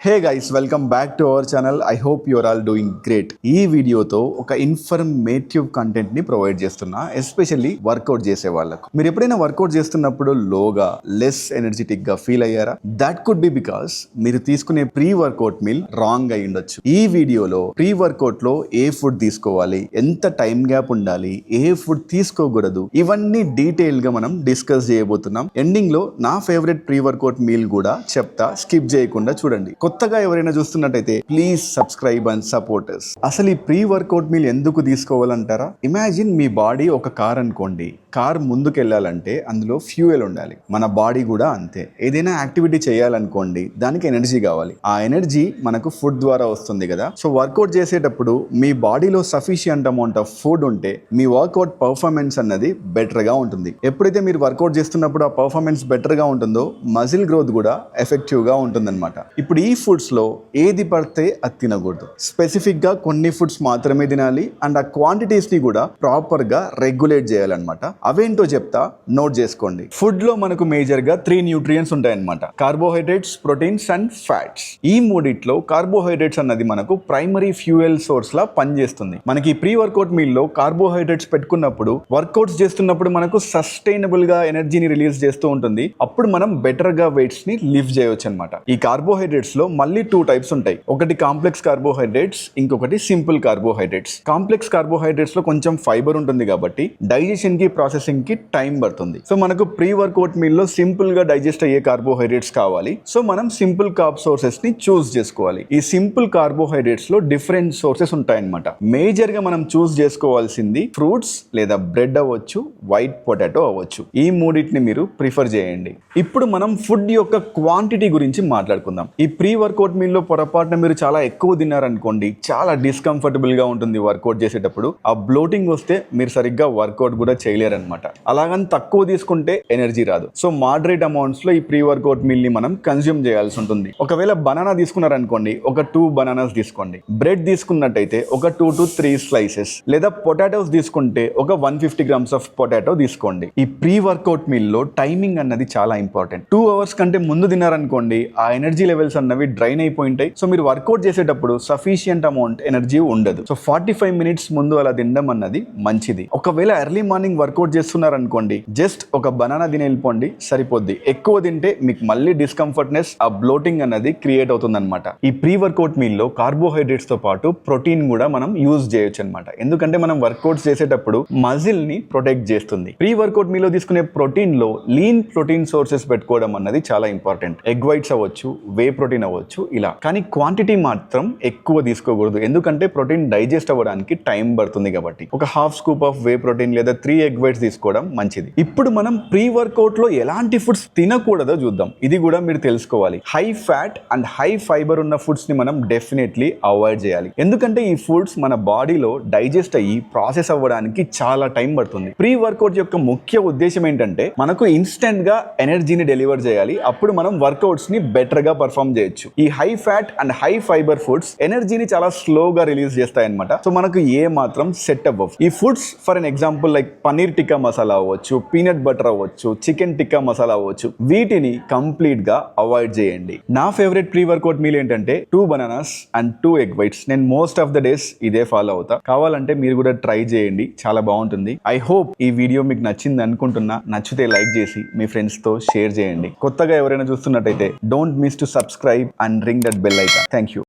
Hey guys, welcome back to our channel. I hope you're all doing great. ఈ వీడియోతో ఒక informative content ని provide చేస్తున్నా, especially workout చేసే వాళ్ళకు. మీరు ఎప్పుడైనా వర్కౌట్ చేస్తున్నప్పుడు లోగా, లెస్ ఎనర్జెటిక్ గా ఫీల్ అయ్యారా? దట్ కుడ్ బి బికాస్ మీరు తీసుకునే ప్రీ వర్కౌట్ మీల్ రాంగ్ అయి ఉండొచ్చు. ఈ వీడియోలో ప్రీ వర్కౌట్ లో ఏ ఫుడ్ తీసుకోవాలి, ఎంత టైం గ్యాప్ ఉండాలి, ఏ ఫుడ్ తీసుకోకూడదు, ఇవన్నీ డీటెయిల్ గా మనం డిస్కస్ చేయబోతున్నాం. ఎండింగ్ లో నా ఫేవరెట్ ప్రీ వర్కౌట్ మీల్ కూడా చెప్తా, స్కిప్ చేయకుండా చూడండి. కొత్తగా ఎవరైనా చూస్తున్నట్టయితే please subscribe and support us. అసలు ఈ ప్రీ వర్కౌట్ మీల్ ఎందుకు తీసుకోవాలంటారా? ఇమాజిన్ మీ బాడీ ఒక కార్ అనుకోండి. కార్ ముందుకు వెళ్ళాలంటే అందులో ఫ్యూయల్ ఉండాలి. మన బాడీ కూడా అంతే. ఏదైనా యాక్టివిటీ చేయాలనుకోండి, దానికి ఎనర్జీ కావాలి. ఆ ఎనర్జీ మనకు ఫుడ్ ద్వారా వస్తుంది కదా. సో వర్కౌట్ చేసేటప్పుడు మీ బాడీలో సఫిషియంట్ అమౌంట్ ఆఫ్ ఫుడ్ ఉంటే మీ వర్కౌట్ పర్ఫార్మెన్స్ అన్నది బెటర్ గా ఉంటుంది. ఎప్పుడైతే మీరు వర్కౌట్ చేస్తున్నప్పుడు ఆ పర్ఫార్మెన్స్ బెటర్ గా ఉంటుందో మజిల్ గ్రోత్ కూడా ఎఫెక్టివ్ గా ఉంటుందన్నమాట. ఇప్పుడు ఈ ఫుడ్స్ లో ఏది పడితే అది తినకూడదు. స్పెసిఫిక్ గా కొన్ని ఫుడ్స్ మాత్రమే తినాలి అండ్ ఆ క్వాంటిటీస్ ని కూడా ప్రాపర్ గా రెగ్యులేట్ చేయాలన్నమాట. అవేంటో చెప్తా, నోట్ చేసుకోండి. ఫుడ్ లో మనకు మేజర్ గా 3 న్యూట్రియంట్స్ ఉంటాయన్నమాట: కార్బోహైడ్రేట్స్, ప్రోటీన్స్ అండ్ ఫ్యాట్స్. ఈ మూడిట్లో కార్బోహైడ్రేట్స్ అన్నది మనకు ప్రైమరీ ఫ్యూయల్ సోర్స్ లా పనిచేస్తుంది. మనకి ప్రీ వర్కౌట్ మీల్ లో కార్బోహైడ్రేట్స్ పెట్టుకున్నప్పుడు వర్కౌట్స్ చేస్తున్నప్పుడు మనకు సస్టైనబుల్ గా ఎనర్జీని రిలీజ్ చేస్తూ ఉంటుంది. అప్పుడు మనం బెటర్ గా వెయిట్స్ ని లిఫ్ట్ చేయొచ్చు అనమాట. ఈ కార్బోహైడ్రేట్స్ లో మళ్ళీ 2 టైప్స్ ఉంటాయి. ఒకటి కాంప్లెక్స్ కార్బోహైడ్రేట్స్, ఇంకొకటి సింపుల్ కార్బోహైడ్రేట్స్. కాంప్లెక్స్ కార్బోహైడ్రేట్స్ లో కొంచెం ఫైబర్ ఉంటుంది కాబట్టి డైజెషన్ కి, ప్రాసెసింగ్ కి టైం పడుతుంది. సో మనకు ప్రీ వర్కౌట్ మీల్ లో సింపుల్ గా డైజెస్ట్ అయ్యే కార్బోహైడ్రేట్స్ కావాలి. సో మనం సింపుల్ కార్బ్ సోర్సెస్ ని చూస్ చేసుకోవాలి. ఈ సింపుల్ కార్బోహైడ్రేట్స్ లో డిఫరెంట్ సోర్సెస్ ఉంటాయన్నమాట. మేజర్ గా మనం చూస్ చేసుకోవాల్సింది ఫ్రూట్స్ లేదా బ్రెడ్ అవ్వచ్చు, వైట్ పొటాటో అవ్వచ్చు. ఈ మూడింటిని మీరు ప్రిఫర్ చేయండి. ఇప్పుడు మనం ఫుడ్ యొక్క క్వాంటిటీ గురించి మాట్లాడుకుందాం. ఈ ప్రీ వర్కౌట్ మీల్ లో పొరపాటున మీరు చాలా ఎక్కువ తిన్నారనుకోండి, చాలా డిస్కంఫర్టబుల్ గా ఉంటుంది వర్కౌట్ చేసేటప్పుడు. ఆ బ్లోటింగ్ వస్తే మీరు సరిగ్గా వర్కౌట్ కూడా చేయలేరన్నమాట. అలాగని తక్కువ తీసుకుంటే ఎనర్జీ రాదు. సో మోడరేట్ అమౌంట్స్ లో ఈ ప్రీ వర్కౌట్ మీల్ ని మనం కన్స్యూమ్ చేయాల్సి ఉంటుంది. ఒకవేళ బనానా తీసుకున్నారనుకోండి, ఒక 2 బనానాస్ తీసుకోండి. బ్రెడ్ తీసుకున్నట్టయితే ఒక 2 to 3 స్లైసెస్, లేదా పొటాటోస్ తీసుకుంటే ఒక 150 grams ఆఫ్ పొటాటో తీసుకోండి. ఈ ప్రీ వర్కౌట్ మీల్ లో టైమింగ్ అన్నది చాలా ఇంపార్టెంట్. 2 hours కంటే ముందు తిన్నారనుకోండి, ఆ ఎనర్జీ లెవెల్స్ అన్నవి డ్రైన్ అయిపోయింటాయి. సో మీరు వర్కౌట్ చేసేటప్పుడు సఫిషియంట్ అమౌంట్ ఎనర్జీ ఉండదు. సో 45 minutes ముందు అలా తినడం అన్నది మంచిది. ఒకవేళ ఎర్లీ మార్నింగ్ వర్కౌట్ చేస్తున్నారనుకోండి, జస్ట్ ఒక బనానా తిని వెళ్ళిపోండి, సరిపోద్ది. ఎక్కువ తింటే మీకు మళ్ళీ డిస్కంఫర్ట్నెస్, ఆ బ్లోటింగ్ అన్నది క్రియేట్ అవుతుంది అనమాట. ఈ ప్రీ వర్కౌట్ మీల్ లో కార్బోహైడ్రేట్స్ తో పాటు ప్రోటీన్ కూడా మనం యూజ్ చేయొచ్చు అనమాట. ఎందుకంటే మనం వర్కౌట్స్ చేసేటప్పుడు మజిల్ ని ప్రొటెక్ట్ చేస్తుంది. ప్రీ వర్కౌట్ మీల్ లో తీసుకునే ప్రోటీన్ లో లీన్ ప్రోటీన్ సోర్సెస్ పెట్టుకోవడం అన్నది చాలా ఇంపార్టెంట్. ఎగ్ వైట్స్ అవ్వచ్చు, వే ప్రోటీన్ అవ్వచ్చు, ఇలా. కానీ క్వాంటిటీ మాత్రం ఎక్కువ తీసుకోకూడదు, ఎందుకంటే ప్రోటీన్ డైజెస్ట్ అవ్వడానికి టైం పడుతుంది కాబట్టి. ఒక half scoop of whey protein లేదా 3 ఎగ్ వైట్స్ తీసుకోవడం మంచిది. ఇప్పుడు మనం ప్రీ వర్కౌట్ లో ఎలాంటి ఫుడ్స్ తినకూడదో చూద్దాం. ఇది కూడా మీరు తెలుసుకోవాలి. High fat and high fibre ఉన్న ఫుడ్స్ ని మనం డెఫినెట్లీ అవాయిడ్ చేయాలి. ఎందుకంటే ఈ ఫుడ్స్ మన బాడీలో డైజెస్ట్ అయ్యి ప్రాసెస్ అవ్వడానికి చాలా టైం పడుతుంది. ప్రీ వర్కౌట్ యొక్క ముఖ్య ఉద్దేశం ఏంటంటే మనకు ఇన్స్టెంట్ గా ఎనర్జీని డెలివర్ చేయాలి. అప్పుడు మనం వర్కౌట్స్ ని బెటర్ గా పర్ఫామ్ చేయొచ్చు. ఈ high fat and high fibre foods ఎనర్జీని చాలా స్లోగా రిలీజ్ చేస్తాయి అనమాట. సో మనకు ఏ మాత్రం సెట్ అవ్వవు. ఈ foods for an example like paneer tikka masala అవ్వచ్చు, పీనట్ బటర్ అవ్వచ్చు, చికెన్ టిక్కా మసాలా అవ్వచ్చు, వీటిని కంప్లీట్ గా అవాయిడ్ చేయండి. నా ఫేవరెట్ ప్రీ వర్కౌట్ మీల్ ఏంటంటే 2 bananas అండ్ 2 egg whites. నేను మోస్ట్ ఆఫ్ ద డేస్ ఇదే ఫాలో అవుతా. కావాలంటే మీరు కూడా ట్రై చేయండి, చాలా బాగుంటుంది. ఐ హోప్ ఈ వీడియో మీకు నచ్చింది అనుకుంటున్నా. నచ్చితే లైక్ చేసి మీ ఫ్రెండ్స్ తో షేర్ చేయండి. కొత్తగా ఎవరైనా చూస్తున్నట్టయితే don't miss to subscribe and ring that bell icon. Thank you.